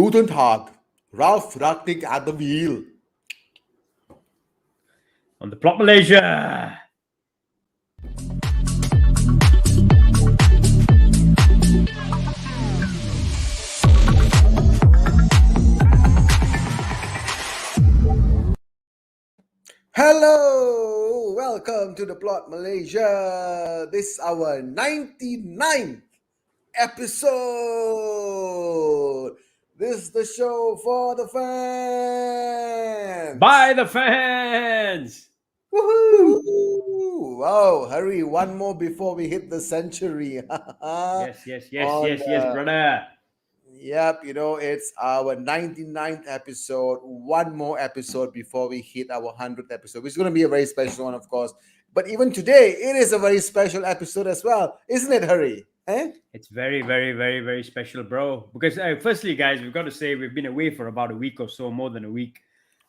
Guten Tag, Ralf Rangnick at the wheel. On the Plot Malaysia. Hello, welcome to the Plot Malaysia. This is our 99th episode. This is the show for the fans. By the fans. Woohoo! Wow, hurry, one more before we hit the century. Yes, brother. Yep, it's our 99th episode. One more episode before we hit our 100th episode, which is going to be a very special one, of course. But even today, it is a very special episode as well. Isn't it, Hurry? Eh? It's very, very, very, very special, bro. Because firstly, guys, we've got to say we've been away for about a week or so, more than a week.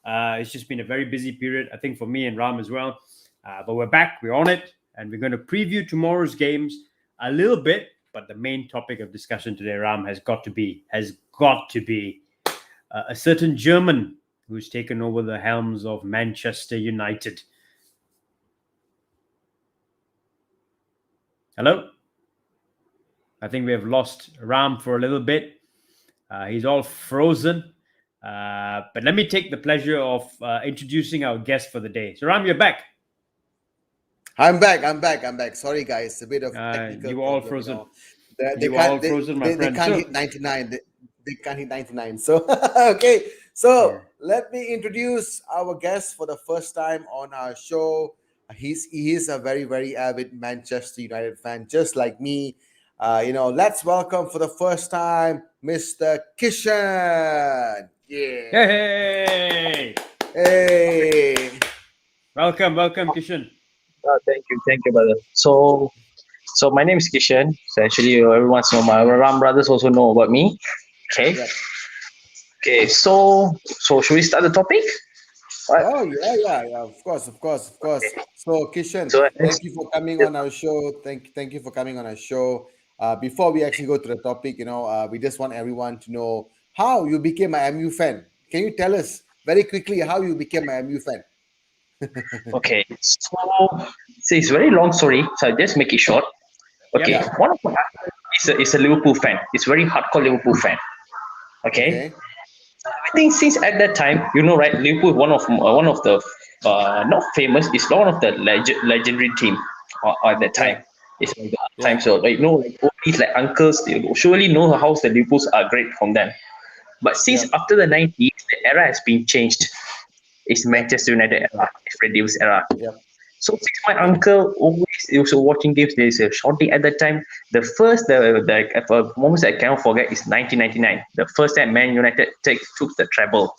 It's just been a very busy period, I think, for me and Ram as well. But we're back. We're on it. And we're going to preview tomorrow's games a little bit. But the main topic of discussion today, Ram, has got to be a certain German who's taken over the helms of Manchester United. Hello? I think we have lost Ram for a little bit. He's all frozen. But let me take the pleasure of introducing our guest for the day. So, Ram, you're back. I'm back. Sorry, guys. A bit of technical you were all problem, frozen. They can't hit 99. They can't hit 99. So, okay. So, let me introduce our guest for the first time on our show. He is a very, very avid Manchester United fan, just like me. Let's welcome for the first time, Mr. Kishan. Yeah. Hey. Welcome, Kishan. Thank you, brother. So my name is Kishan. So actually, everyone knows my Ram brothers also know about me. Okay. Right. Okay. So should we start the topic? What? Oh yeah. Of course. So Kishan, thank you for coming on our show. Thank you for coming on our show. Before we actually go to the topic, we just want everyone to know how you became a MU fan. Can you tell us very quickly how you became a MU fan? Okay, so it's a very long story, so I'll just make it short. Okay, one of my is a Liverpool fan. It's very hardcore Liverpool fan. Okay. I think since at that time, right, Liverpool one of the not famous, it's one of the legendary team at that time. It's like that time, so like all these like uncles, they surely know how the Liverpools are great from them. But since after the 90s, the era has been changed. It's Manchester United era, it's Fred Davis era. Yep. So since my uncle always also watching games, there's a shorting at that time. The first the moments I cannot forget is 1999. The first time Man United took the treble.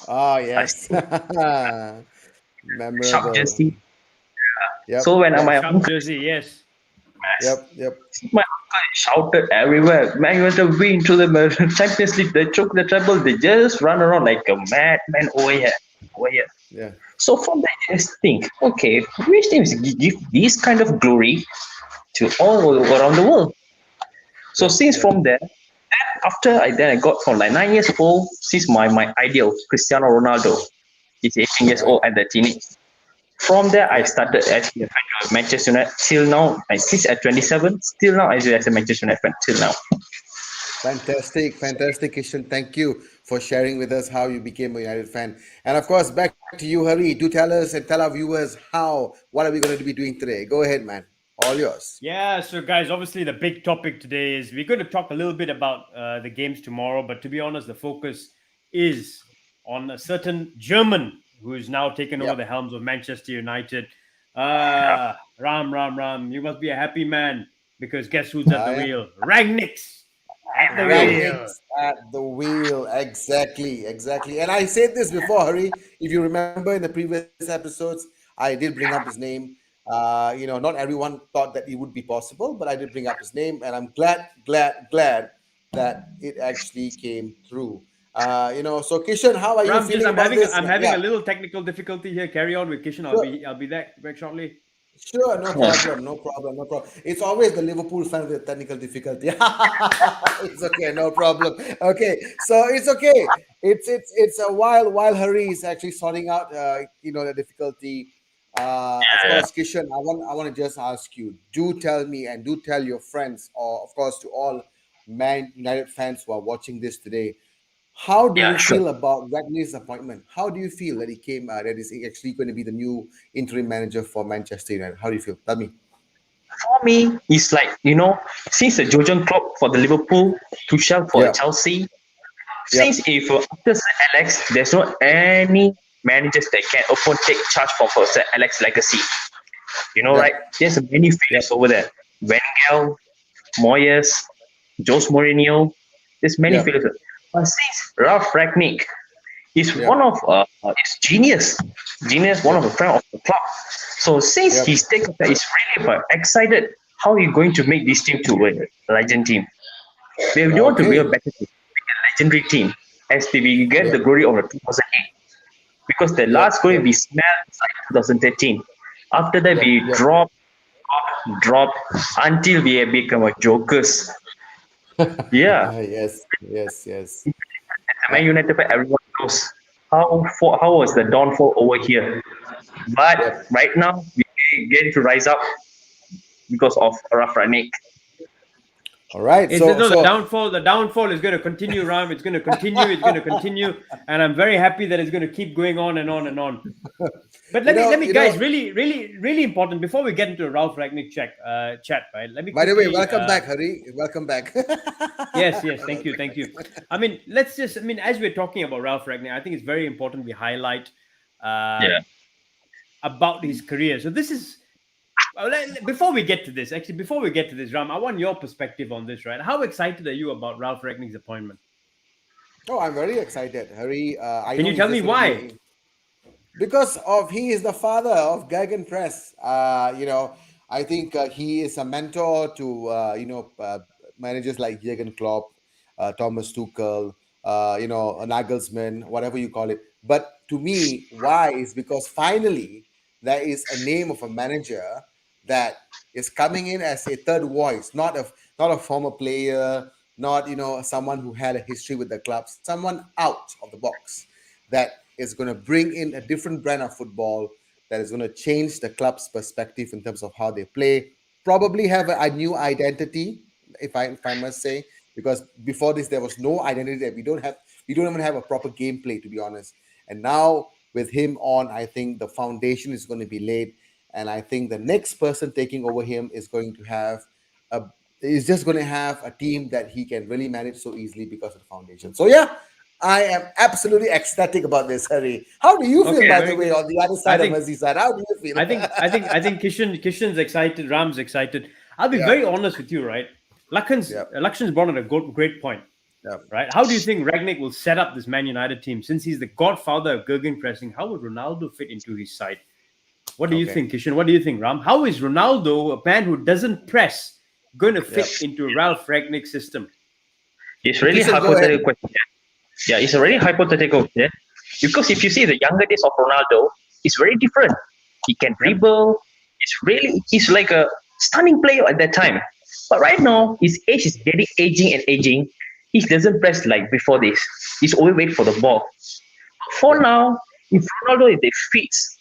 Oh yes. Memorable. Sharp jersey. Yep. So when my uncle jersey, yes. Yep. My uncle shouted everywhere. Man United win to the Champions League. They took the treble. They just run around like a madman over here. Yeah. So from that, I just think, okay, which teams give this kind of glory to all around the world? So since from there, after I got from like 9 years old, since my ideal Cristiano Ronaldo is 18 years old at the teenage. From there, I started as a fan of Manchester United till now. Since at 27, still now as a Manchester United fan till now. Fantastic, Kishan. Thank you for sharing with us how you became a United fan. And of course, back to you, Hari. Do tell us and tell our viewers what are we going to be doing today? Go ahead, man. All yours. Yeah, so guys, obviously the big topic today is we're going to talk a little bit about the games tomorrow. But to be honest, the focus is on a certain German who is now taken over the helms of Manchester United. Ram, you must be a happy man because guess who's at the wheel? Rangnick's at the wheel. Exactly. And I said this before, Hari. If you remember in the previous episodes, I did bring up his name. Not everyone thought that it would be possible, but I did bring up his name, and I'm glad that it actually came through. So Kishan, how are you feeling about this? I'm having a little technical difficulty here. Carry on with Kishan. I'll be back shortly. Sure, no problem, no problem, no problem. It's always the Liverpool fan with technical difficulty. It's okay, no problem. Okay, so it's okay. It's a while Hurry is actually sorting out, the difficulty. Of Yeah, course, Kishan, I want to just ask you. Do tell me and do tell your friends, or of course to all Man United fans who are watching this today. How do yeah, you sure. feel about Ragnick's appointment? How do you feel that he came? That is actually going to be the new interim manager for Manchester United. How do you feel? Tell me. For me, it's like, since the Gergen Klopp for the Liverpool, Tuchel for the Yeah, Chelsea, yeah, since if after Sir Alex, there's not any managers that can often take charge from Sir Alex legacy. yeah, Right? There's many yeah, failures over there. Wenger, Moyes, Jose Mourinho, there's many yeah, failures. But since Ralf Rangnick is yeah, one of is genius, one yeah, of the friend of the club. So since yeah. he's taken that, he's really excited how he's going to make this team to a legend team. We want to be a Okay. better team, a legendary team, as we get Yeah, the glory of the 2008. Because the yeah, last glory yeah, we smelled is like 2013. After that, yeah, we yeah. dropped until we have become a jokers. Yeah, Yes, yes, yes. the Uh, Man United, everyone knows how was the downfall over here. But yep. right now, we get to rise up because of Ralf Rangnick. All right. Is it So, no, the so downfall? The downfall is going to continue, Ram. It's going to continue. It's going to continue, and I'm very happy that it's going to keep going on and on and on. But you know, let me, you guys, know. really, really, really important before we get into a Ralf Ragnick chat, right? Let me By the way, quickly. welcome back, Hari. Welcome back. Yes, yes, thank you, thank you. I mean, as we're talking about Ralf Ragnick, I think it's very important we highlight uh, Yeah, about his career. So this is before we get to this. Actually, before we get to this, Ram, I want your perspective on this. Right? How excited are you about Ralf Ragnick's appointment? Oh, I'm very excited, Hari. I Can know you he's tell me just going to why? be because of he is the father of Gergen Press. I think he is a mentor to managers like Jürgen Klopp, Thomas Tuchel, Nagelsmann, whatever you call it. But to me, why is because finally there is a name of a manager that is coming in as a third voice, not a former player, not someone who had a history with the club, someone out of the box that is going to bring in a different brand of football that is going to change the club's perspective in terms of how they play. Probably have a new identity, if I must say, because before this there was no identity that we don't even have a proper gameplay to be honest. And now with him on, I think the foundation is going to be laid, and I think the next person taking over him a is just going to have a team that he can really manage so easily because of the foundation. So yeah, I am absolutely ecstatic about this, Harry. How do you feel, Okay, by the very way, good. on the other I side of think Merseyside? How do you feel? I think Kishan's excited, Ram's excited. I'll be Yeah, very honest with you, right? yeah, Lakshan's brought on a great point, yeah. right? How do you think Ragnick will set up this Man United team since he's the godfather of Gergen pressing? How would Ronaldo fit into his side? What do you Okay. think, Kishan? What do you think, Ram? How is Ronaldo, a man who doesn't press, going to Yeah. fit into Ralf Ragnick's system? it's really Kishan, go ahead. hypothetical question. Yeah, it's a really hypothetical question because if you see the younger days of Ronaldo, it's very different. He can Yep. dribble. He's like a stunning player at that time. But right Yeah, now, his age is getting aging and aging. He doesn't press like before this. He's always wait for the ball. For yeah, now, if Ronaldo is fits,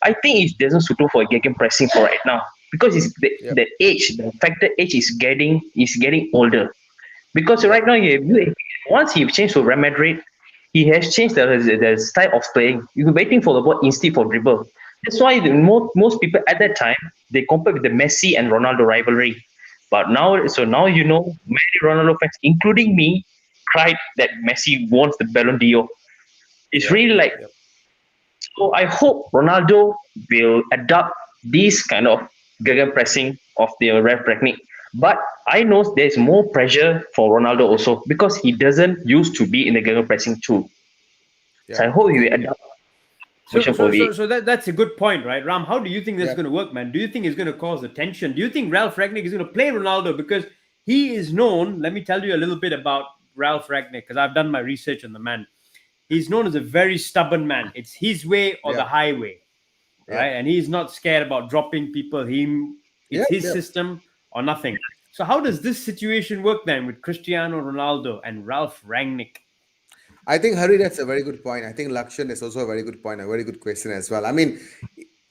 I think it doesn't suit him for getting pressing for right now because yeah, the factor age is getting older. Because yeah, right now, once he changed to Real Madrid, he has changed the style of playing. You're waiting for the ball instead for dribble. That's why most people at that time they compare with the Messi and Ronaldo rivalry. But now, so now many Ronaldo fans, including me, cried that Messi wants the Ballon d'Or. It's yeah, really yeah, like yeah. so. I hope Ronaldo will adopt this kind of Gergen pressing of the Ralf Rangnick. But I know there's more pressure for Ronaldo also because he doesn't used to be in the Gergen pressing too. Yeah. So I hope he Okay. will adapt So, version for so, the so, so that's a good point, right, Ram? How do you think that's Yeah. going to work, man? Do you think it's going to cause a tension? Do you think Ralf Ragnick is going to play Ronaldo because he is known? Let me tell you a little bit about Ralf Ragnick because I've done my research on the man. He's known as a very stubborn man. It's his way or Yeah. the highway. right? And he's not scared about dropping people. It's his system or nothing. So how does this situation work then with Cristiano Ronaldo and Ralf Rangnick? I think, Hari, that's a very good point. I think Lakshan is also a very good point, a very good question as well. I mean,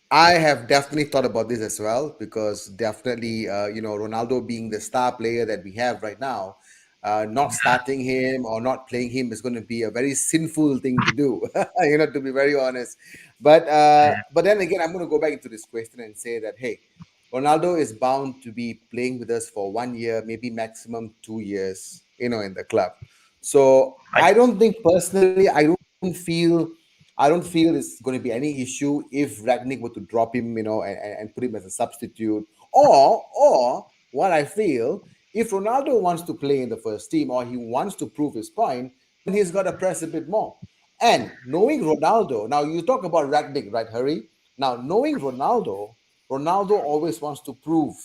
I have definitely thought about this as well, because definitely, Ronaldo being the star player that we have right now, not starting him or not playing him is going to be a very sinful thing to do, to be very honest. But then again, I'm going to go back into this question and say that, hey, Ronaldo is bound to be playing with us for 1 year, maybe maximum 2 years, in the club. So I don't think personally, I don't feel it's going to be any issue if Ragnick were to drop him, and put him as a substitute. Or what I feel, if Ronaldo wants to play in the first team or he wants to prove his point, then he's got to press a bit more. And knowing Ronaldo, now you talk about Ragnick, right, Harry? Now, knowing Ronaldo always wants to prove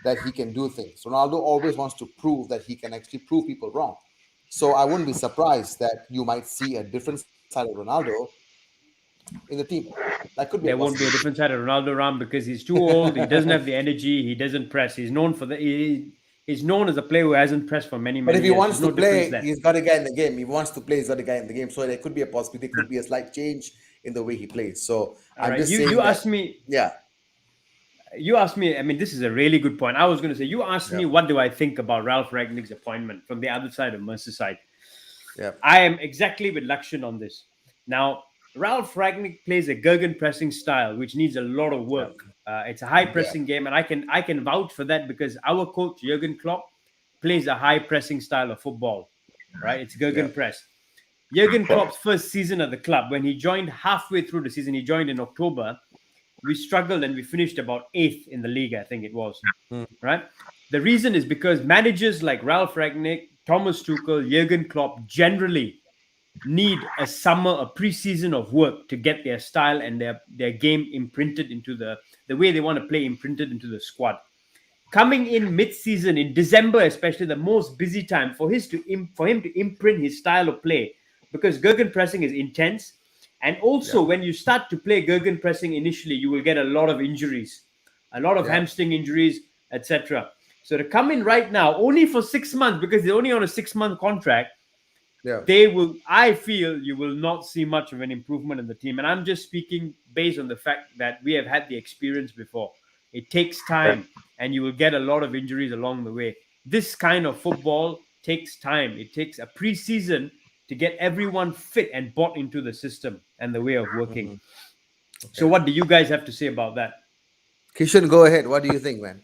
that he can do things. Ronaldo always wants to prove that he can actually prove people wrong. So I wouldn't be surprised that you might see a different side of Ronaldo in the team. That could be. There won't be a different side of Ronaldo around because he's too old. He doesn't have the energy. He doesn't press. He's known for he's known as a player who hasn't pressed for many years. But if he wants to play, he's got a guy in the game. He wants to play, he's got a guy in the game. So there could be a possibility. There could be a slight change in the way he plays. So I'm just saying. You asked me. Yeah. You asked me. I mean, this is a really good point. I was going to say, you asked me, what do I think about Ralf Rangnick's appointment from the other side of Merseyside? Yeah. I am exactly with Lakshan on this. Now, Ralf Rangnick plays a Gergen pressing style, which needs a lot of work. It's a high pressing game, and I can vouch for that because our coach Gergen Klopp plays a high pressing style of football. Right? It's Gergen Press. Gergen Klopp's first season at the club, when he joined halfway through the season, he joined in October. We struggled and we finished about 8th in the league, I think it was. Right? The reason is because managers like Ralf Rangnick, Thomas Tuchel, Jurgen Klopp generally need a pre-season of work to get their style and their game imprinted into the way they want to play, imprinted into the squad. Coming in mid-season, in December especially, the most busy time for him to imprint his style of play, because Gergen pressing is intense. And also, when you start to play Gergen pressing initially, you will get a lot of injuries, a lot of hamstring injuries, etc. So to come in right now, only for 6 months, because they're only on a 6-month contract, I feel you will not see much of an improvement in the team. And I'm just speaking based on the fact that we have had the experience before. It takes time, and you will get a lot of injuries along the way. This kind of football takes time. It takes a pre-season to get everyone fit and bought into the system and the way of working. So what do you guys have to say about that? Kishan, go ahead. What do you think, man?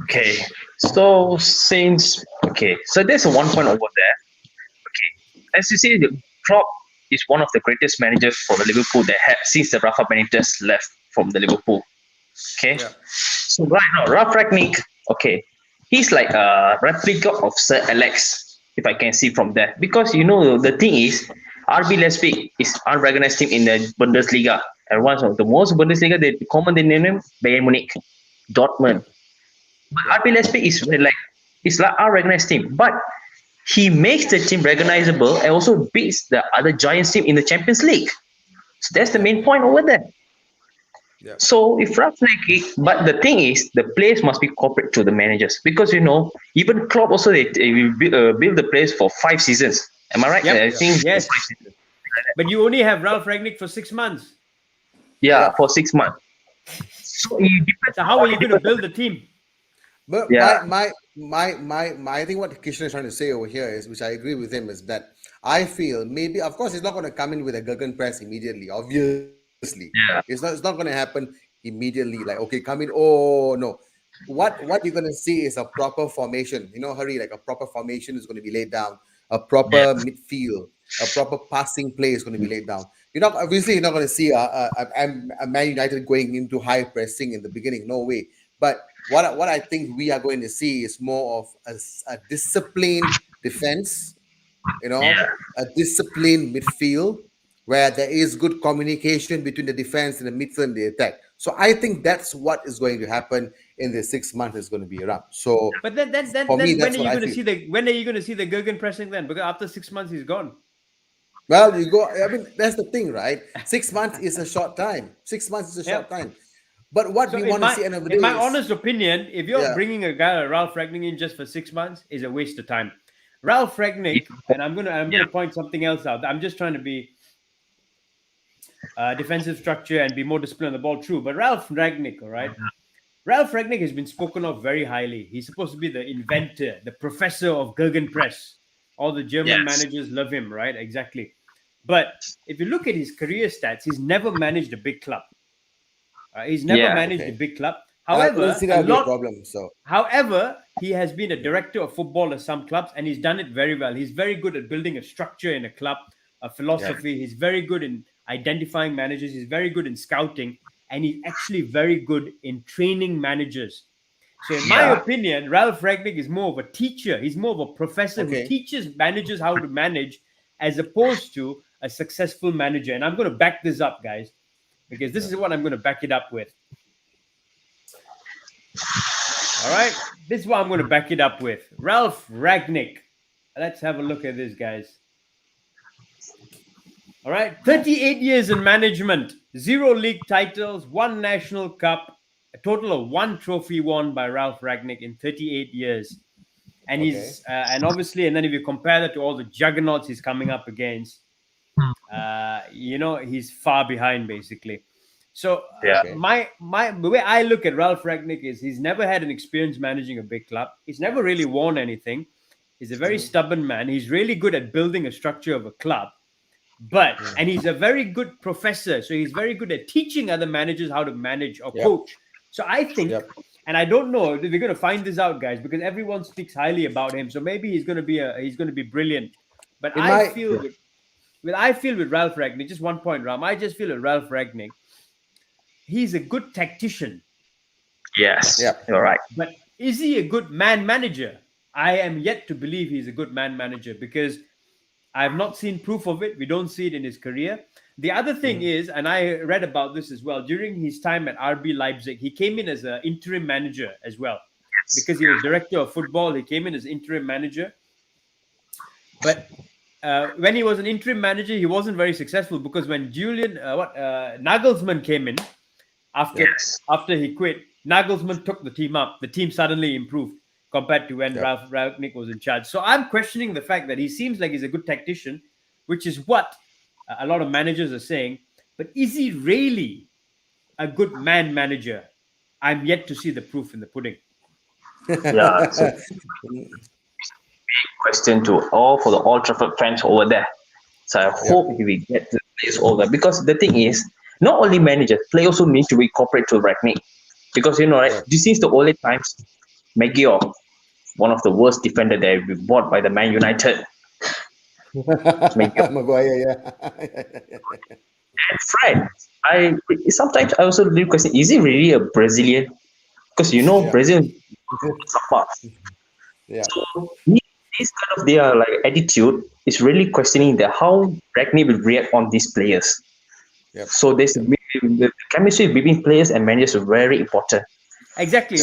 Okay, so there's a 1 point over there. Okay, as you see, the Klopp is one of the greatest managers for the Liverpool that had since the Rafa Benitez left from the Liverpool. Okay, so right now, Ralf Rangnick, he's like a replica of Sir Alex, if I can see from there, because the thing is, RB Leipzig is unrecognized team in the Bundesliga, and one of the most Bundesliga, they name him Bayern Munich, Dortmund. But RB Leipzig is like unrecognized team, but he makes the team recognizable and also beats the other Giants team in the Champions League. So that's the main point over there. Yeah. So if Ralf Rangnick, but the thing is, the players must be corporate to the managers, because even Klopp also they build the players for 5 seasons. Am I right? Yep. I think yes. But you only have Ralf Rangnick for 6 months. Yeah, for 6 months. So how are you going to build the team? But my I think what Kishan is trying to say over here is, which I agree with him, is that I feel maybe, of course, he's not going to come in with a Gergen press immediately, obviously. It's not going to happen immediately. Like, okay, come in. Oh no, what you're going to see is a proper formation. Hari, like a proper formation is going to be laid down. A proper midfield, a proper passing play is going to be laid down. You're not going to see a Man United going into high pressing in the beginning. No way. But what I think we are going to see is more of a disciplined defense. A disciplined midfield, where there is good communication between the defense and the midfield and the attack. So I think that's what is going to happen in the 6 months is going to be around. So, but then when are you going to see the Gergen pressing then? Because after 6 months he's gone. Well, you go. I mean, that's the thing, right? 6 months is a short time. 6 months is a short time. But what we want to see end of the day in my is, honest opinion, if you're bringing a guy like Ralf Rangnick in just for 6 months, is a waste of time. Ralf Rangnick, and I'm gonna point something else out. I'm just trying to be defensive structure and be more disciplined on the ball. True, but Ralf Rangnick, all right. Ralf Rangnick has been spoken of very highly. He's supposed to be the inventor, the professor of Gergen Press. All the German managers love him, right? Exactly. But if you look at his career stats, he's never managed a big club. He's never managed a big club. However, however, he has been a director of football at some clubs, and he's done it very well. He's very good at building a structure in a club, a philosophy. He's very good in identifying managers. He's very good in scouting, and he's actually very good in training managers. So in my opinion, Ralf Rangnick is more of a teacher. He's more of a professor who teaches managers how to manage, as opposed to a successful manager. And I'm going to back this up, guys, because this is what I'm going to back it up with. All right, this is what I'm going to back it up with. Ralf Rangnick. Let's have a look at this, guys. All right, 38 years in management, 0 league titles, 1 national cup, a total of 1 trophy won by Ralf Rangnick in 38 years. And he's and obviously, and then if you compare that to all the juggernauts he's coming up against, he's far behind basically. So the way I look at Ralf Rangnick is he's never had an experience managing a big club. He's never really won anything. He's a very stubborn man. He's really good at building a structure of a club. And he's a very good professor. So he's very good at teaching other managers how to manage or coach. So I think, and I don't know if we're going to find this out, guys, because everyone speaks highly about him. So maybe he's going to be brilliant. But I feel with Ralf Rangnick, just one point, Ram. I just feel with Ralf Rangnick, he's a good tactician. Yes, you're right. But is he a good man manager? I am yet to believe he's a good man manager because I have not seen proof of it. We don't see it in his career. The other thing is, and I read about this as well, during his time at RB Leipzig, he came in as an interim manager as well. Because he was director of football, he came in as interim manager. But when he was an interim manager, he wasn't very successful because when Nagelsmann came in, after he quit, Nagelsmann took the team up. The team suddenly improved compared to when Ralf Rangnick was in charge. So I'm questioning the fact that he seems like he's a good tactician, which is what a lot of managers are saying. But is he really a good man manager? I'm yet to see the proof in the pudding. Yeah. So, big question to for the Old Trafford fans over there. So I hope we get the players over there. Because the thing is, not only managers, players also need to be corporate to Rangnick. Because, this is the only times Maguire, one of the worst defender that we bought by the Man United. Maguire, And Fred, sometimes I also really question, is he really a Brazilian? Because Brazil So this kind of their attitude is really questioning how Rangnick will react on these players. So there's the chemistry between players and managers is very important. Exactly,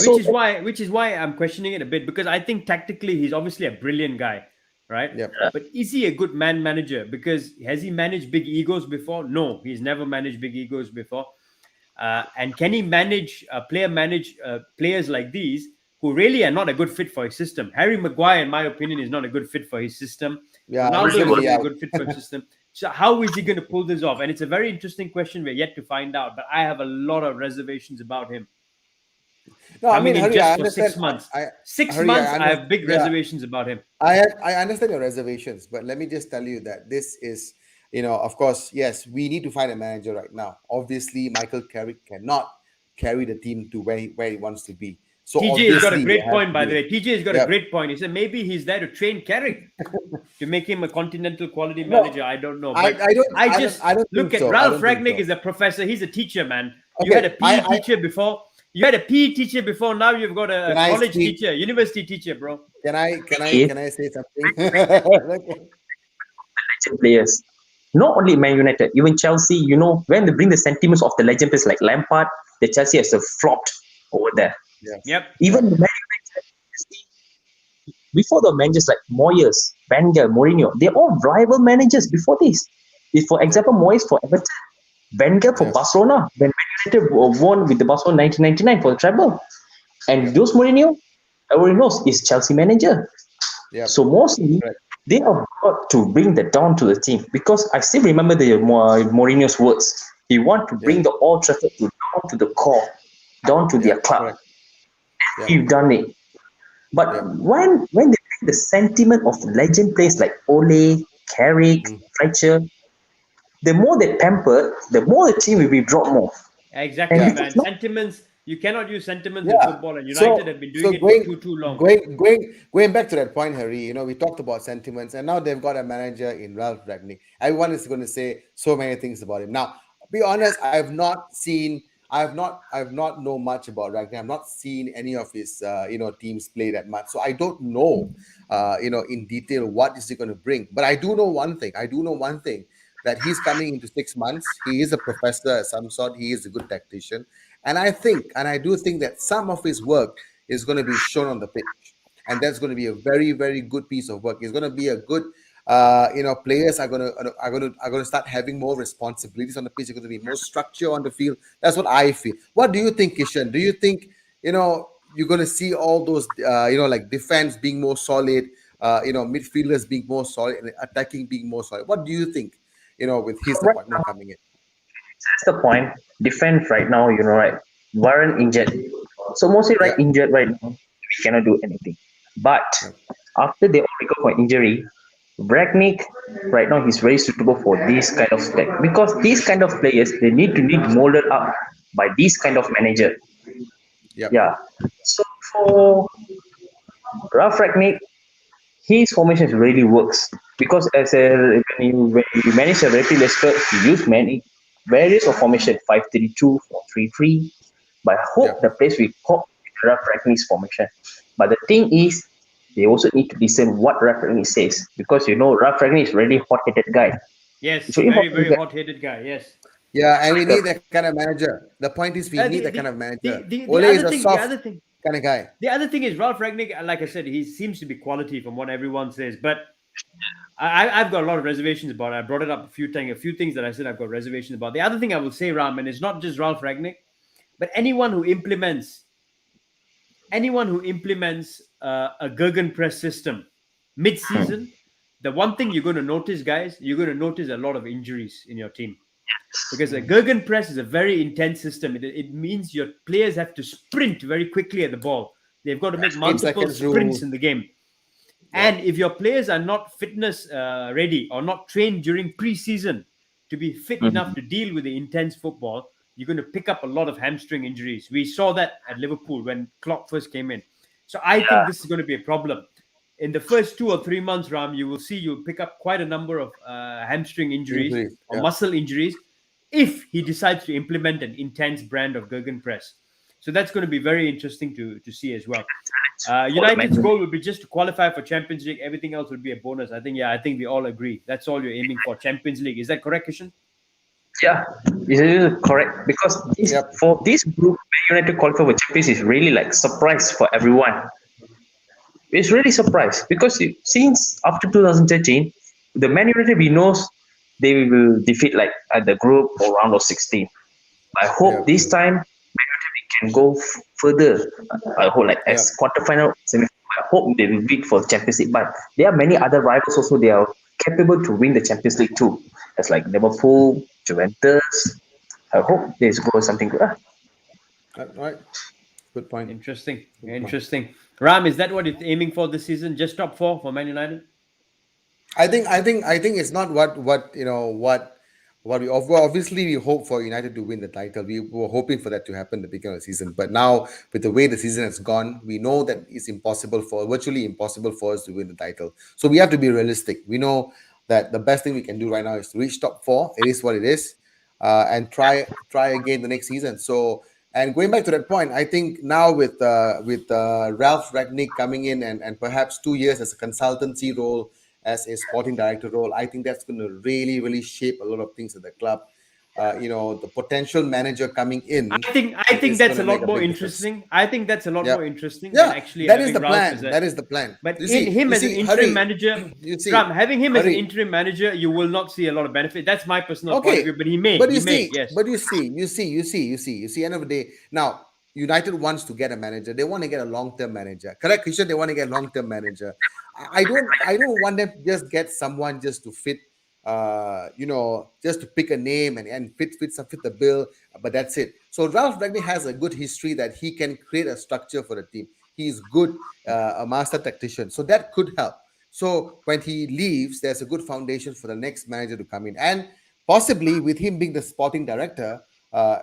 which is why I'm questioning it a bit, because I think tactically he's obviously a brilliant guy, right? But is he a good man manager? Because has he managed big egos before? No, he's never managed big egos before. And can he manage players like these who really are not a good fit for his system? Harry Maguire, in my opinion, is not a good fit for his system. Ronaldo is a good fit for his system. So how is he going to pull this off? And it's a very interesting question. We're yet to find out, but I have a lot of reservations about him. No, I mean, Hari, I understand. 6 months. I have big reservations about him. I understand your reservations, but let me just tell you that this is, of course, yes, we need to find a manager right now. Obviously, Michael Carrick cannot carry the team to where he wants to be. So TJ has got a great point, by the way. TJ has got a great point. He said maybe he's there to train Carrick to make him a continental quality manager. I don't know. But I don't look at Ralf Rangnick is a professor. He's a teacher, man. You had a PE teacher before. You had a PE teacher before. Now you've got a college teacher, university teacher, bro. Can I say something? Legend players, not only Man United, even Chelsea. When they bring the sentiments of the legend players like Lampard, the Chelsea has flopped over there. Yep. Even the Man United, before the managers like Moyes, Wenger, Mourinho, they're all rival managers before this. If, for example, Moyes for Everton, Wenger for Barcelona, when Man United won with the Barcelona 1999 for the treble. And those Mourinho, everyone knows, is Chelsea manager. So mostly, they are brought to bring the down to the team, because I still remember the Mourinho's words. He want to bring the Old Trafford down to the core, down to their club. You've done it. But when they bring the sentiment of legend players like Ole, Carrick, Fletcher, the more they pamper, the more the team will be dropped more. Exactly, man. Sentiments. You cannot use sentiments in football, and United have been doing it for too long. Going back to that point, Harry, we talked about sentiments, and now they've got a manager in Ralf Rangnick. Everyone is going to say so many things about him. Now, be honest, I've not know much about Rangnick. I've not seen any of his teams play that much, so I don't know in detail what is he going to bring. But I do know one thing. That he's coming into 6 months. He is a professor of some sort. He is a good tactician. And I do think that some of his work is going to be shown on the pitch. And that's going to be a very, very good piece of work. It's going to be a good, players are going to start having more responsibilities on the pitch. There's going to be more structure on the field. That's what I feel. What do you think, Kishan? Do you think, you're going to see all those, like defense being more solid, midfielders being more solid, and attacking being more solid? What do you think? With his appointment coming in. That's the point. Defense right now, right? Warren injured. So mostly injured right now. We cannot do anything. But after they all recover from injury, Rangnick right now he's very suitable for this kind of spec. Because these kind of players, they need molded up by this kind of manager. Yeah. So for Ralf Rangnick, his formation really works, because when you manage a rapid Leicester, you use many various of formation, 5-3-2, 4-3-3. But I hope the place will cope with Ralf Rangnick's formation. But the thing is, they also need to listen what Ralf Rangnick says, because Ralf Rangnick is a really hot-headed guy. Yes, very, very hot-headed guy. Yes. Yeah, and we need that kind of manager. The point is, we need that kind of manager. Ole is a soft kind of guy. The other thing is Ralf Rangnick, like I said, he seems to be quality from what everyone says. But I've got a lot of reservations about it. I brought it up a few things that I said I've got reservations about. The other thing I will say, Ram, and it's not just Ralf Rangnick, but anyone who implements a Gergen Press system mid-season, the one thing you're going to notice, guys, you're going to notice a lot of injuries in your team. Because a Gergen Press is a very intense system. It means your players have to sprint very quickly at the ball. They've got to make multiple sprints in the game. And if your players are not fitness ready or not trained during pre-season to be fit enough to deal with the intense football, you're going to pick up a lot of hamstring injuries. We saw that at Liverpool when Klopp first came in. So I think this is going to be a problem. In the first 2 or 3 months, Ram, you'll pick up quite a number of hamstring injuries or muscle injuries if he decides to implement an intense brand of Gergen Press. So that's going to be very interesting to see as well. United's goal will be just to qualify for Champions League. Everything else will be a bonus. I think we all agree. That's all you're aiming for, Champions League. Is that correct, Kishan? Yeah, it is correct. Because for this group, United qualify for Champions is really like surprise for everyone. It's really surprise because since after 2013, the Man United we know they will defeat like at the group or round of 16. I hope this time Man United can go further. I hope like as quarterfinal, semi-final. I hope they will beat for Champions League. But there are many other rivals also. They are capable to win the Champions League too. As like Liverpool, Juventus. I hope there's go something good. Right. Good point. Interesting. Ram, is that what you're aiming for this season? Just top 4 for Man United? I think it's not what we obviously we hope for United to win the title. We were hoping for that to happen at the beginning of the season, but now with the way the season has gone, we know that it's virtually impossible for us to win the title. So we have to be realistic. We know that the best thing we can do right now is to reach top 4. It is what it is, and try again the next season. So. And going back to that point, I think now with Ralf Rangnick coming in and perhaps 2 years as a consultancy role, as a sporting director role, I think that's going to really, really shape a lot of things at the club. the potential manager coming in. I think that's a lot more interesting. I think that's a lot more interesting than actually that is having the Ralf plan. That is the plan. But you in see, him you as see, an interim Hari, manager, you see, Ram, having him as an Hari, interim manager, you will not see a lot of benefit. That's my personal point okay, of view. But he may. but He you may. see, Yes. but you see, end of the day, now United wants to get a manager. They want to get a long-term manager. Correct, Kishan? They want to get a long-term manager. I don't want them to just get someone just to fit, just to pick a name and fit the bill, but that's it. So Ralf Rangnick has a good history that he can create a structure for the team. He's good, a master tactician, so that could help. So when he leaves, there's a good foundation for the next manager to come in, and possibly with him being the sporting director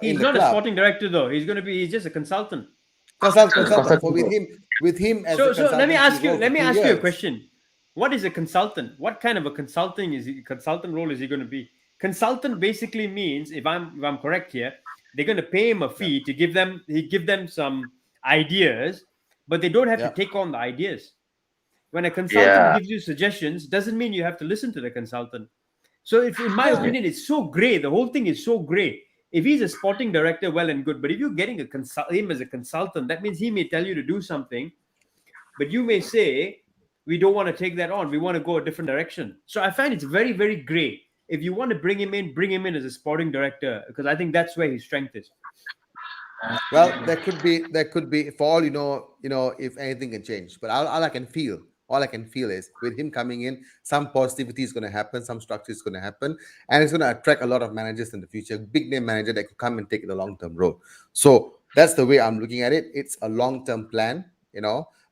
He's in the not a club, sporting director though. He's just a consultant. consultant for with him as a So let me consultancy ask you. role for Let me 2 ask you a years. question. What is a consultant? What kind of a consultant role is he going to be? Consultant basically means, if I'm correct here, they're going to pay him a fee to give them some ideas, but they don't have to take on the ideas. When a consultant gives you suggestions, doesn't mean you have to listen to the consultant. So in my opinion, it's so grey. The whole thing is so grey. If he's a sporting director, well and good. But if you're getting him as a consultant, that means he may tell you to do something, but you may say, we don't want to take that on. We want to go a different direction. So I find it's very, very grey. If you want to bring him in as a sporting director, because I think that's where his strength is. Well, there could be for all if anything can change. But all I can feel is with him coming in, some positivity is going to happen, some structure is going to happen, and it's going to attract a lot of managers in the future, big name manager that could come and take the long term role. So that's the way I'm looking at it. It's a long term plan.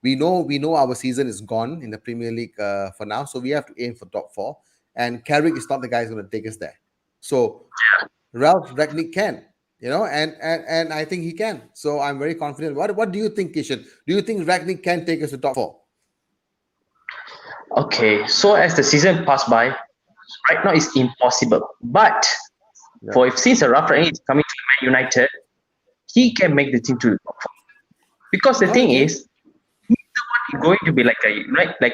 We know our season is gone in the Premier League for now, so we have to aim for top 4. And Carrick is not the guy who's going to take us there. So Ralph Ragnick can. And I think he can. So I'm very confident. What do you think, Kishan? Do you think Ragnick can take us to top 4? Okay, so as the season passed by, right now it's impossible. But since Ralf Rangnick is coming to Man United, he can make the team to the top 4. Because the thing is, he's the one going to be like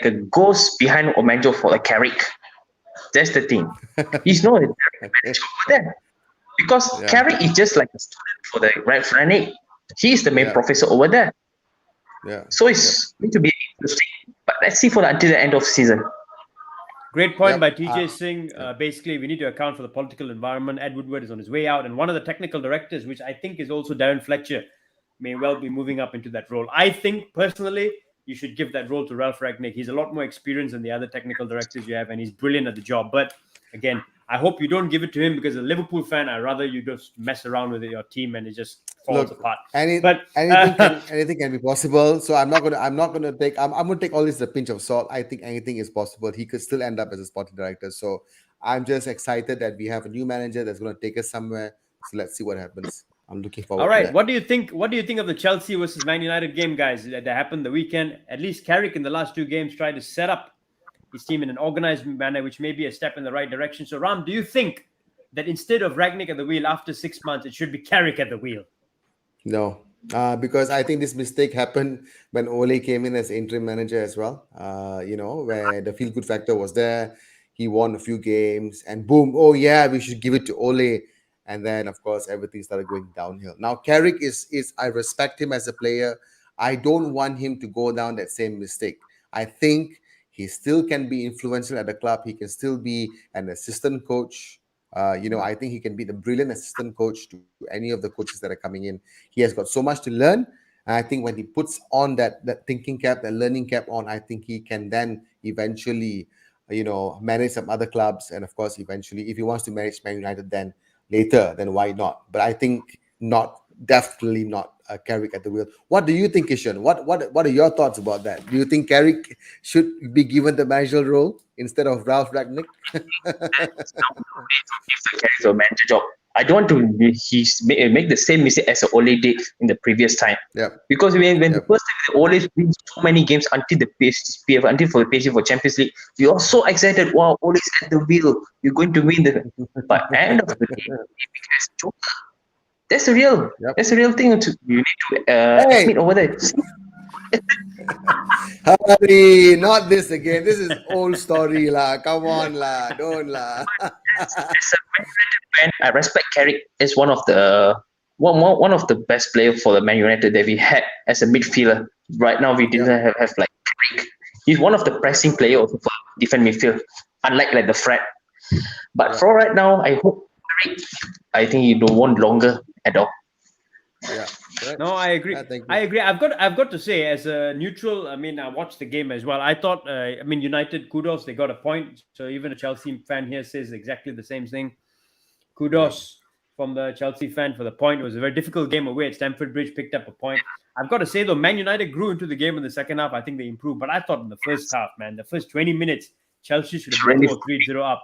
a ghost behind Omanjo for a Carrick. That's the thing. He's not a manager over there. Because Carrick is just like a student for the Ralf Rangnick. He's the main professor over there. Yeah. So it's going to be interesting. But let's see until the end of season. Great point by TJ Singh. Basically, we need to account for the political environment. Ed Woodward is on his way out. And one of the technical directors, which I think is also Darren Fletcher, may well be moving up into that role. I think, personally, you should give that role to Ralf Rangnick. He's a lot more experienced than the other technical directors you have, and he's brilliant at the job. But again, I hope you don't give it to him, because as a Liverpool fan, I'd rather you just mess around with your team and it just falls apart. Anything can be possible. So I'm going to take all this with a pinch of salt. I think anything is possible. He could still end up as a sporting director. So I'm just excited that we have a new manager that's going to take us somewhere. So let's see what happens. I'm looking forward. All right. To that. What do you think of the Chelsea versus Man United game, guys, that happened the weekend? At least Carrick in the last 2 games tried to set up his team in an organized manner, which may be a step in the right direction. So, Ram, do you think that instead of Rangnick at the wheel after 6 months, it should be Carrick at the wheel? No, because I think this mistake happened when Ole came in as interim manager as well. Where the feel-good factor was there. He won a few games, and boom, oh yeah, we should give it to Ole. And then, of course, everything started going downhill. Now, Carrick is I respect him as a player. I don't want him to go down that same mistake. I think he still can be influential at the club. He can still be an assistant coach. I think he can be the brilliant assistant coach to any of the coaches that are coming in. He has got so much to learn. And I think when he puts on that thinking cap, that learning cap on, I think he can then eventually, manage some other clubs. And of course, eventually, if he wants to manage Man United then later, then why not? But I think definitely not Carrick at the wheel. What do you think, Kishan? What are your thoughts about that? Do you think Carrick should be given the managerial role instead of Ralf Rangnick? Carrick's a manager job. I don't want to make the same mistake as Ole did in the previous time. Yeah. Because when the first time Ole wins so many games until for the PSG for Champions League, we are so excited. Wow, Ole's at the wheel. You're going to win but end of the day, he becomes joker. That's the real thing. You need to admit over there. Hurry, not this again. This is old story lah. Come on lah, don't lah. As a Man United fan, I respect Carrick as one of the best players for the Man United that we had as a midfielder. Right now, we didn't have like Carrick. He's one of the pressing players also for defense midfield, unlike like the Fred. But for right now, I hope Carrick, I think he don't want longer at all. Yeah. Right. No, I agree. I agree. I've got to say, as a neutral, I mean, I watched the game as well. I thought, United, kudos, they got a point. So even a Chelsea fan here says exactly the same thing. Kudos from the Chelsea fan for the point. It was a very difficult game away at Stamford Bridge, picked up a point. I've got to say, though, Man United grew into the game in the second half. I think they improved. But I thought in the first half, man, the first 20 minutes, Chelsea should have been 2 or 3-0 up.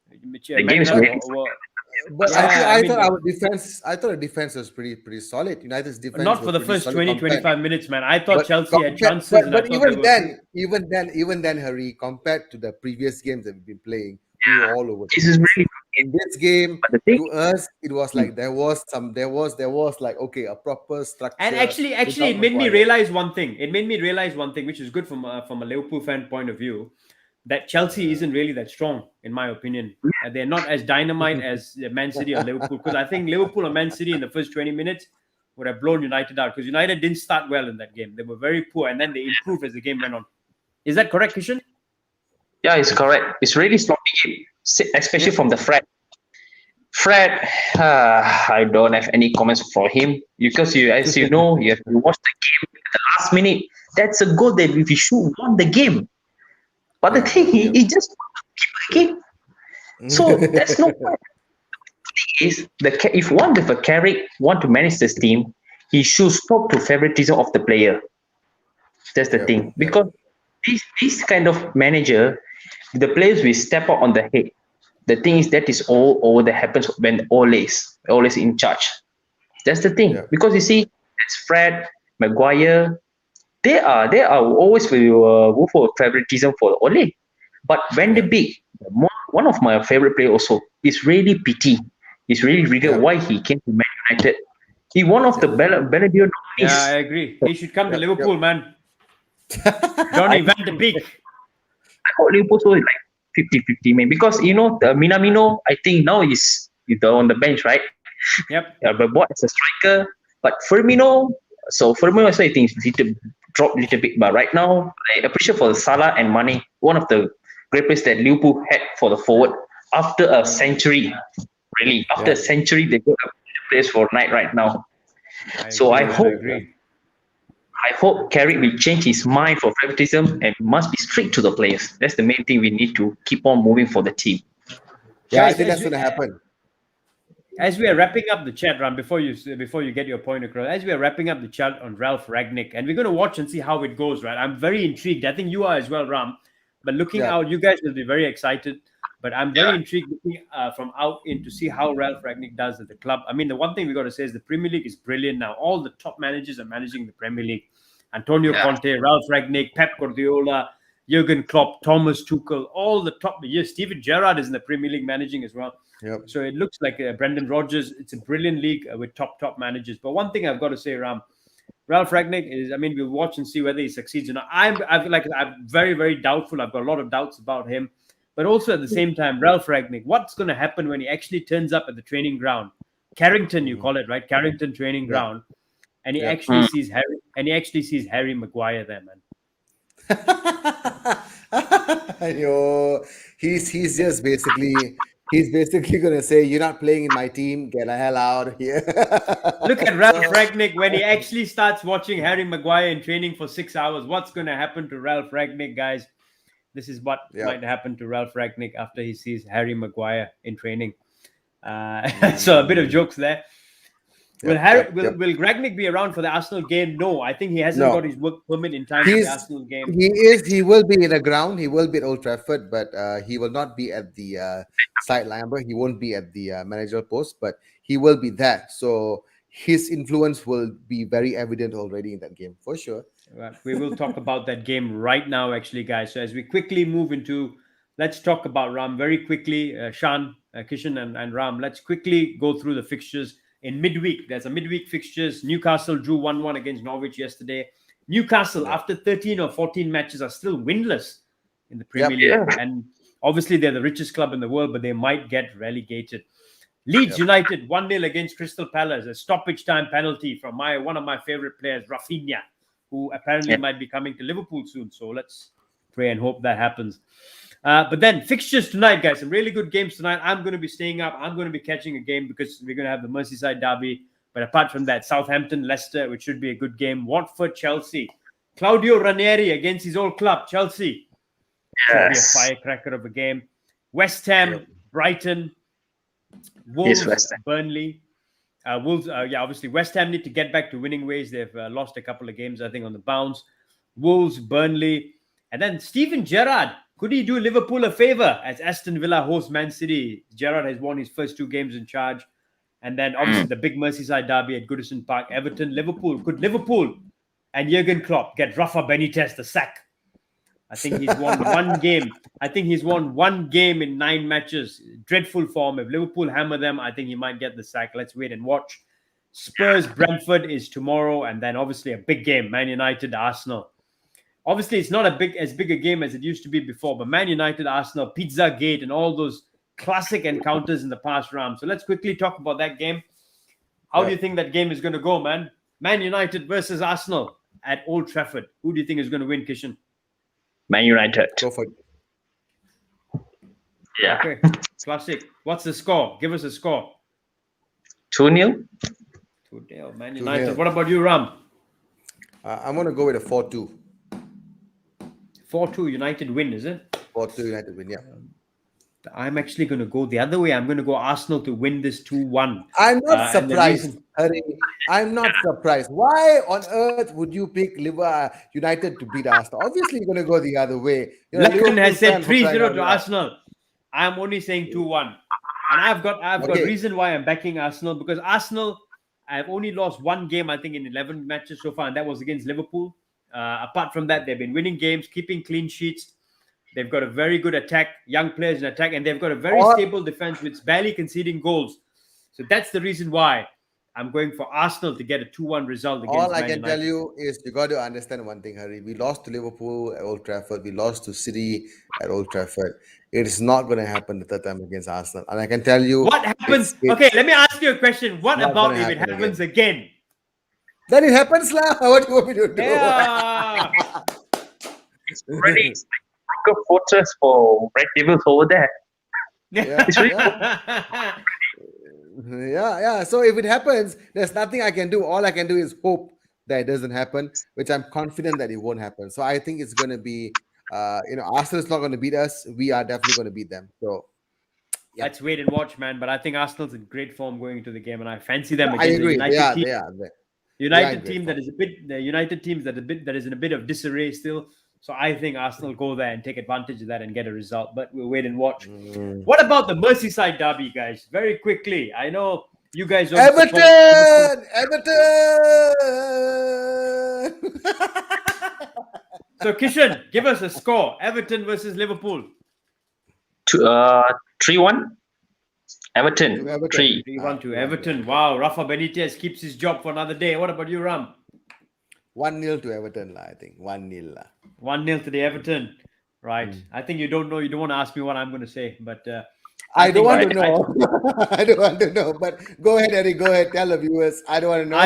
The game is really But I thought our defense. I thought the defense was pretty solid. United's defense. Not for the first 20-25 minutes, man. I thought Chelsea had chances. But even then, Harry, compared to the previous games that we've been playing, we were all over. This is really in this game. To us, it was like there was like a proper structure. And actually, it made me realize one thing. Which is good from a Liverpool fan point of view. That Chelsea isn't really that strong, in my opinion. They're not as dynamite as Man City or Liverpool. Because I think Liverpool or Man City in the first 20 minutes would have blown United out. Because United didn't start well in that game. They were very poor. And then they improved as the game went on. Is that correct, Kishan? Yeah, it's correct. It's really sloppy game, especially from the Fred. I don't have any comments for him. Because as you know, you have to watch the game at the last minute. That's a goal that we should won the game. But the thing, he just keep the game. So that's no point. The thing is, if one with a Carrick want to manage this team, he should stop to favoritism of the player. That's the thing. Because this kind of manager, the players will step out on the head. The thing is that is all that happens when Ole is in charge. That's the thing. Because you see, it's Fred, Maguire. They are always will go for favoritism for Ole. But Van de Beek, one of my favorite players also, is really pity. It's really regret why he came to Man United. He one of the Ballon d'Or nominees. Yeah, I agree. He should come to Liverpool, man. Johnny Van de Beek. I hope Liverpool so like 50-50, man. Because the Minamino, I think now is on the bench, right? Yep. But bought as a striker. But Firmino, also I think dropped a little bit, but right now I appreciate for the Salah and Mane, one of the great players that Liverpool had for the forward after a century. Really, after a century, they got a place for night right now. I hope Carrick will change his mind for favoritism and must be strict to the players. That's the main thing we need to keep on moving for the team. Yeah, I think that's going to happen. As we are wrapping up the chat, Ram, before you get your point across, as we are wrapping up the chat on Ralf Rangnick, and we're going to watch and see how it goes, right? I'm very intrigued. I think you are as well, Ram. But looking out, you guys will be very excited. But I'm very intrigued looking from out in to see how Ralf Rangnick does at the club. I mean, the one thing we got to say is the Premier League is brilliant now. All the top managers are managing the Premier League. Antonio Conte, Ralf Rangnick, Pep Guardiola, Gergen Klopp, Thomas Tuchel, all the top. Yes, Steven Gerrard is in the Premier League managing as well. Yep. So it looks like Brendan Rodgers. It's a brilliant league with top managers. But one thing I've got to say, Ram, Ralf Rangnick is. I mean, we'll watch and see whether he succeeds or not. I'm very, very doubtful. I've got a lot of doubts about him. But also at the same time, Ralf Rangnick, what's going to happen when he actually turns up at the training ground? Carrington, you call it, right? Carrington training ground, and he actually sees Harry. And he actually sees Harry Maguire there, man. He's just basically. He's basically going to say, you're not playing in my team. Get the hell out of here. Look at Ralf Rangnick when he actually starts watching Harry Maguire in training for 6 hours. What's going to happen to Ralf Rangnick, guys? This is what might happen to Ralf Rangnick after he sees Harry Maguire in training. So a bit of jokes there. Will Rangnick be around for the Arsenal game? No, I think he hasn't got his work permit in time for the Arsenal game. He will be in the ground. He will be at Old Trafford, but he will not be at the sideline. He won't be at the managerial post, but he will be there. So his influence will be very evident already in that game, for sure. Right. We will talk about that game right now, actually, guys. So as we quickly move into, let's talk about Ram very quickly. Shan, Kishan, and Ram, let's quickly go through the fixtures. In midweek, there's a midweek fixtures. Newcastle drew 1-1 against Norwich yesterday. Newcastle, after 13 or 14 matches, are still winless in the Premier League. And obviously, they're the richest club in the world, but they might get relegated. Leeds United 1-0 against Crystal Palace, a stoppage time penalty from one of my favorite players, Rafinha, who apparently might be coming to Liverpool soon. So let's pray and hope that happens. But then fixtures tonight, guys. Some really good games tonight. I'm going to be staying up. I'm going to be catching a game because we're going to have the Merseyside derby. But apart from that, Southampton, Leicester, which should be a good game. Watford, Chelsea. Claudio Ranieri against his old club, Chelsea. Should be a firecracker of a game. West Ham, Brighton. Wolves, Burnley. Wolves, obviously West Ham need to get back to winning ways. They've lost a couple of games, I think, on the bounce. Wolves, Burnley. And then Steven Gerrard. Could he do Liverpool a favor as Aston Villa hosts Man City? Gerrard has won his first 2 games in charge. And then obviously the big Merseyside derby at Goodison Park. Everton, Liverpool. Could Liverpool and Jurgen Klopp get Rafa Benitez the sack? I think he's won one game. I think he's won 1 game in 9 matches. Dreadful form. If Liverpool hammer them, I think he might get the sack. Let's wait and watch. Spurs, Brentford is tomorrow. And then obviously a big game. Man United, Arsenal. Obviously, it's not as big a game as it used to be before. But Man United, Arsenal, Pizzagate, and all those classic encounters in the past round. So let's quickly talk about that game. How do you think that game is going to go, man? Man United versus Arsenal at Old Trafford. Who do you think is going to win, Kishan? Man United. Go for it. Yeah. Okay. Classic. What's the score? Give us a score. 2-0. 2-0. Man United. 2-0. What about you, Ram? I'm going to go with a 4-2. 4-2 United win, is it? 4-2 United win, yeah. I'm actually going to go the other way. I'm going to go Arsenal to win this 2-1. I'm not surprised. I'm not surprised. Why on earth would you pick United to beat Arsenal? Obviously, you're going to go the other way. Lachlan has said 3-0 to Arsenal. I'm only saying 2-1. And I've got reason why I'm backing Arsenal, because Arsenal, I've only lost 1 game, I think, in 11 matches so far, and that was against Liverpool. Apart from that, they've been winning games, keeping clean sheets. They've got a very good attack, young players in attack, and they've got a very stable defense with barely conceding goals. So that's the reason why I'm going for Arsenal to get a 2-1 result against All I Man can United. tell you is you got to understand one thing, Hari. We lost to Liverpool at Old Trafford. We lost to City at Old Trafford. It is not going to happen the third time against Arsenal. And I can tell you... What happens... Okay, let me ask you a question. What about if it happens again? Then it happens, lah. What do you want me to do? Yeah. It's pretty... a fortress for Red Devils over there. Yeah, it's really yeah. So if it happens, there's nothing I can do. All I can do is hope that it doesn't happen, which I'm confident that it won't happen. So I think it's going to be, Arsenal is not going to beat us. We are definitely going to beat them. So let's wait and watch, man. But I think Arsenal's in great form going into the game, and I fancy them I against agree. the United team. United team that is a bit, the United teams that is in a bit of disarray still. So I think Arsenal go there and take advantage of that and get a result. But we'll wait and watch. What about the Merseyside derby, guys? Very quickly. I know you guys don't Everton! So Kishan, give us a score. Everton versus Liverpool. 3-1. Everton. 3-1 to Everton. Wow. Rafa Benitez keeps his job for another day. What about you, Ram? 1-0 to Everton, I think. 1-0. 1-0 to the Everton. Right. I think you don't know. You don't want to ask me what I'm going to say, but I don't want to know. I don't want to know. But go ahead, Eddie. Go ahead. Tell the viewers. I don't want to know.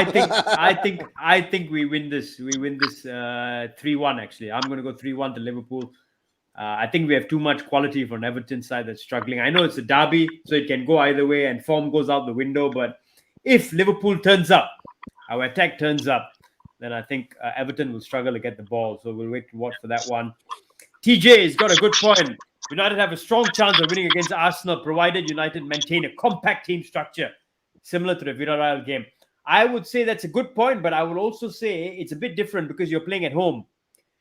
I think we win this. We win this 3-1. Actually, I'm going to go 3-1 to Liverpool. I think we have too much quality for an Everton side that's struggling. I know it's a derby, so it can go either way, and form goes out the window. But if Liverpool turns up, our attack turns up, then I think Everton will struggle to get the ball. So we'll wait to watch for that one. TJ has got a good point. United have a strong chance of winning against Arsenal, provided United maintain a compact team structure, similar to the Villarreal game. I would say that's a good point, but I will also say it's a bit different because you're playing at home.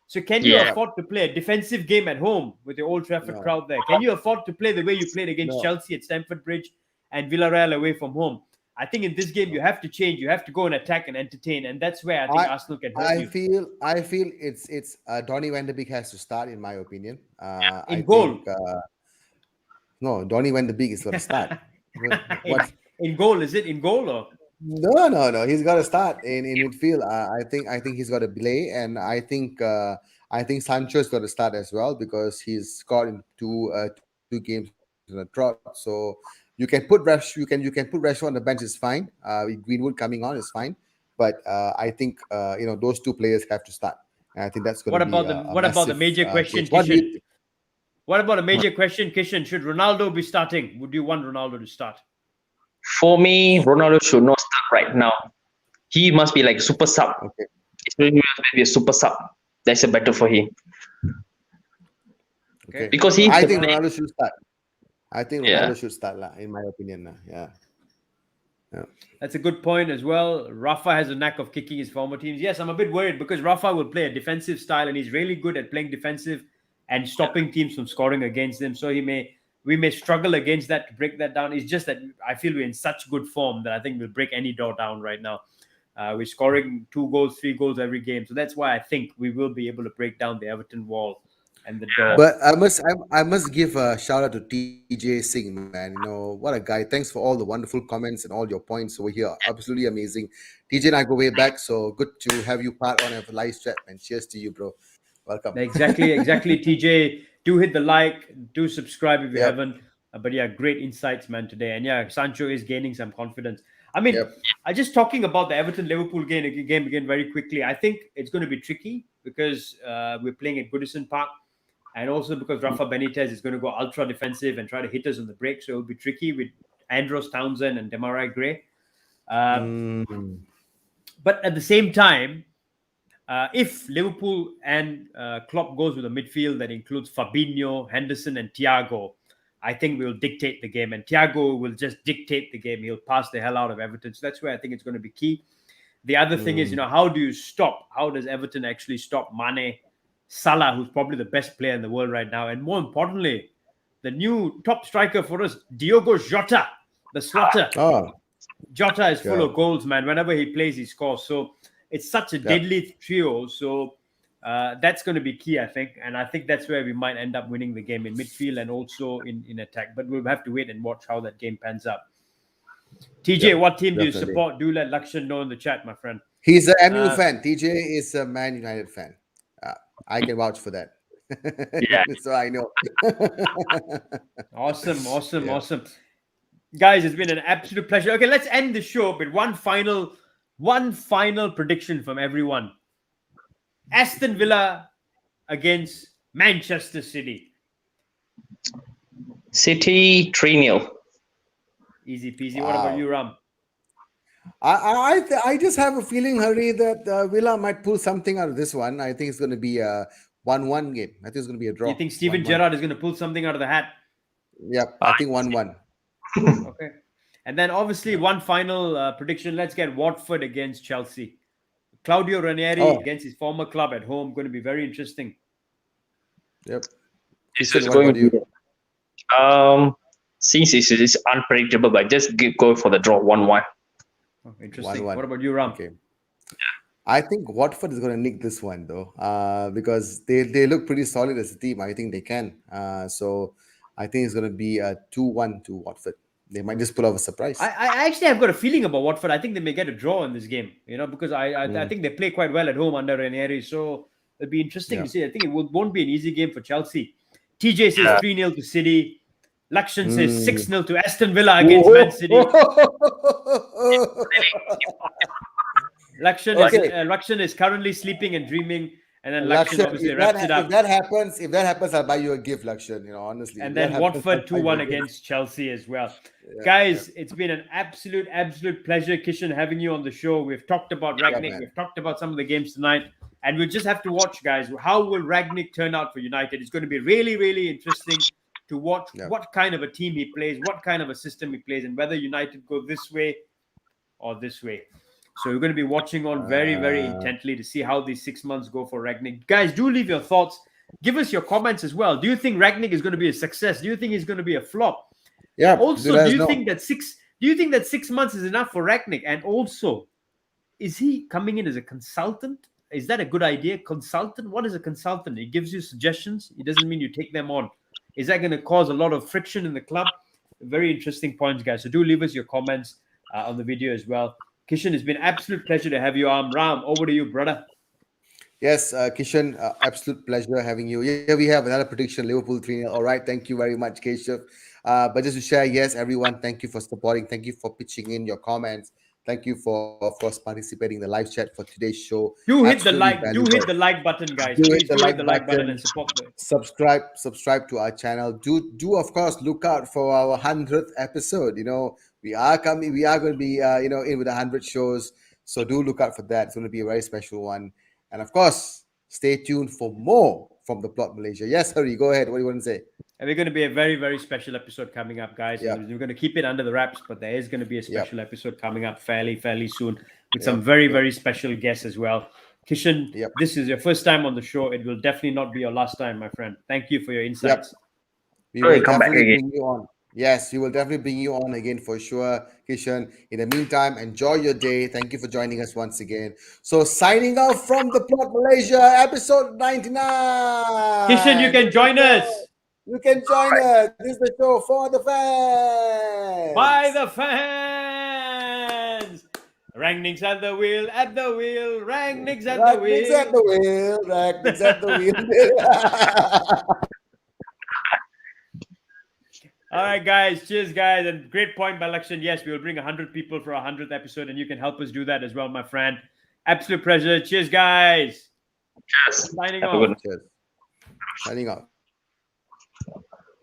So can you afford to play a defensive game at home with the Old Trafford crowd there? Can you afford to play the way you played against Chelsea at Stamford Bridge and Villarreal away from home? I think in this game you have to change. You have to go and attack and entertain, and that's where I think Arsenal can hurt you. I feel it's Donny van de Beek has to start, in my opinion. Goal. No, Donny van de Beek is going to start. In goal, is it in goal or? No. He's got to start in midfield. I think he's got to play, and I think Sancho's got to start as well because he's scored in two games in a trot. So you can put you can put Rashford on the bench is fine. With Greenwood coming on is fine, but I think those two players have to start. And I think that's going to be a what about the massive major question, change. What do you Kishan? think? What about a major question, Kishan? Should Ronaldo be starting? Would you want Ronaldo to start? For me, Ronaldo should not start right now. He must be like super sub. Okay. He must be a super sub. That's better for him. Okay. Because I think Ronaldo should start. I think Yeah. Ronaldo should start, in my opinion. Yeah. That's a good point as well. Rafa has a knack of kicking his former teams. Yes, I'm a bit worried because Rafa will play a defensive style and he's really good at playing defensive and stopping teams from scoring against them. So we may struggle against that to break that down. It's just that I feel we're in such good form that I think we'll break any door down right now. We're scoring 2 goals, 3 goals every game. So that's why I think we will be able to break down the Everton wall and the door. But I must give a shout out to TJ Singh, man. What a guy. Thanks for all the wonderful comments and all your points over here. Absolutely amazing. TJ and I go way back, so good to have you part on a live chat, and cheers to you, bro. Welcome. Exactly, TJ. Do hit the like, do subscribe if you haven't. But yeah, great insights, man, today. And yeah, Sancho is gaining some confidence. I mean, I just talking about the Everton Liverpool game again very quickly. I think it's going to be tricky because we're playing at Goodison Park, and also because Rafa Benitez is going to go ultra defensive and try to hit us on the break. So it'll be tricky with Andros Townsend and Demarai Gray. But at the same time, if Liverpool and Klopp goes with a midfield that includes Fabinho, Henderson, and Thiago, I think we'll dictate the game. And Thiago will just dictate the game. He'll pass the hell out of Everton. So that's where I think it's going to be key. The other thing is, how do you stop? How does Everton actually stop Mane, Salah, who's probably the best player in the world right now? And more importantly, the new top striker for us, Diogo Jota, the swatter. Jota is full of goals, man. Whenever he plays, he scores. So it's such a deadly trio. So that's going to be key, I think. And I think that's where we might end up winning the game in midfield and also in attack. But we'll have to wait and watch how that game pans out. TJ, what team do you support? Do let Lakshan know in the chat, my friend. He's a MU fan. TJ is a Man United fan. I can vouch for that. Yeah. So I know. Awesome. Guys, it's been an absolute pleasure. Okay, let's end the show with one final prediction from everyone. Aston Villa against Manchester City. City 3-0. Easy peasy. What about you, Ram? I just have a feeling, Hari, that Villa might pull something out of this one. I think it's going to be a 1-1 game. I think it's going to be a draw. You think Steven Gerrard is going to pull something out of the hat? Yep, I think 1-1. Okay. And then obviously one final prediction. Let's get Watford against Chelsea. Claudio Ranieri against his former club at home. Going to be very interesting. Yep. This is going to be, since it is unpredictable, but just go for the draw 1-1. Oh, interesting. 1-1. What about you, Ram? Okay. I think Watford is going to nick this one though, because they look pretty solid as a team. I think they can. So I think it's going to be a 2-1 to Watford. They might just pull off a surprise. I actually have got a feeling about Watford. I think they may get a draw in this game, because I think they play quite well at home under Ranieri. So it'll be interesting to see. I think it won't be an easy game for Chelsea. TJ says 3-0 to City. Lakshan says 6-0 to Aston Villa against Man City. Lakshan is currently sleeping and dreaming. And then Lakshan obviously wraps it up. If that happens, I'll buy you a gift, Lakshan, honestly. And then Watford 2-1 against Chelsea as well. Guys, it's been an absolute pleasure, Kishan, having you on the show. We've talked about Rangnick. We've talked about some of the games tonight. And we'll just have to watch, guys. How will Rangnick turn out for United? It's going to be really, really interesting to watch what kind of a team he plays, what kind of a system he plays, and whether United go this way or this way. So we're going to be watching on very, very intently to see how these 6 months go for Rangnick. Guys, do leave your thoughts. Give us your comments as well. Do you think Rangnick is going to be a success? Do you think he's going to be a flop? Yeah. Also, do you think that 6 months is enough for Rangnick? And also, is he coming in as a consultant? Is that a good idea? Consultant? What is a consultant? He gives you suggestions. It doesn't mean you take them on. Is that going to cause a lot of friction in the club? Very interesting points, guys. So do leave us your comments on the video as well. Kishan, it's been an absolute pleasure to have you on. Ram, over to you, brother. Yes, Kishan, absolute pleasure having you. Yeah, we have another prediction, Liverpool 3-0. All right, thank you very much, Keshav. But just to share, yes, everyone, thank you for supporting. Thank you for pitching in your comments. Thank you for, of course, participating in the live chat for today's show. Do hit the Absolutely like. Do valuable. hit the like button, guys. Do hit Please the do hit like the like button button. and support the. Subscribe to our channel. Do of course look out for our 100th episode. We are coming. We are going to be in with 100 shows. So do look out for that. It's going to be a very special one. And of course, stay tuned for more from the Plot Malaysia. Yes, Hari, go ahead. What do you want to say? And we're going to be a very, very special episode coming up, guys. Yep. We're going to keep it under the wraps, but there is going to be a special episode coming up fairly soon with some very special guests as well. Kishan, this is your first time on the show. It will definitely not be your last time, my friend. Thank you for your insights. We will definitely bring you on. Yes, we will definitely bring you on again for sure, Kishan. In the meantime, enjoy your day. Thank you for joining us once again. So, signing off from the Plot Malaysia, episode 99. Kishan, you can join us. You can join us. This is the show for the fans. By the fans. Rangnick's at the wheel, Rangnick's at the wheel. Rangnick's at the wheel. All right, guys. Cheers, guys. And great point by Lakshan. Yes, we will bring 100 people for our 100th episode, and you can help us do that as well, my friend. Absolute pleasure. Cheers, guys. Cheers. Signing off. Cheers. Signing off.